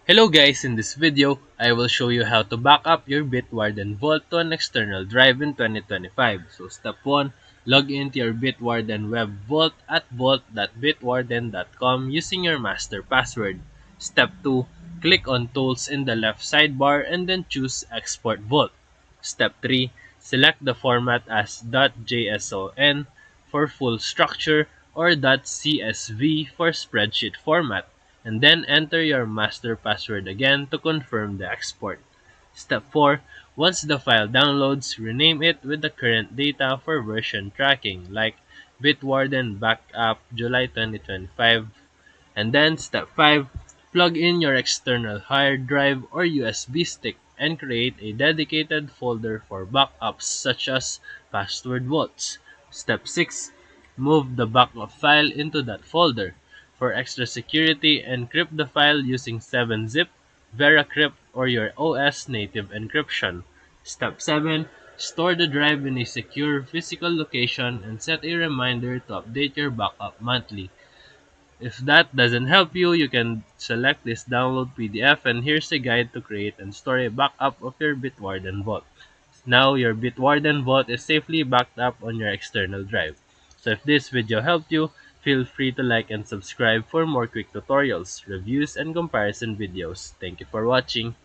Hello guys, in this video, I will show you how to back up your Bitwarden Vault to an external drive in 2025. So step 1, log into your Bitwarden web vault at vault.bitwarden.com using your master password. Step 2, click on Tools in the left sidebar and then choose Export Vault. Step 3, select the format as .json for full structure or .csv for spreadsheet format, and then enter your master password again to confirm the export. Step 4. Once the file downloads, rename it with the current data for version tracking like Bitwarden Backup July 2025. And then step 5. Plug in your external hard drive or USB stick and create a dedicated folder for backups such as password vaults. Step 6. Move the backup file into that folder. For extra security, encrypt the file using 7-zip, VeraCrypt, or your OS native encryption. Step 7. Store the drive in a secure physical location and set a reminder to update your backup monthly. If that doesn't help you, you can select this download PDF, and here's a guide to create and store a backup of your Bitwarden Vault. Now your Bitwarden Vault is safely backed up on your external drive. So if this video helped you, feel free to like and subscribe for more quick tutorials, reviews, and comparison videos. Thank you for watching.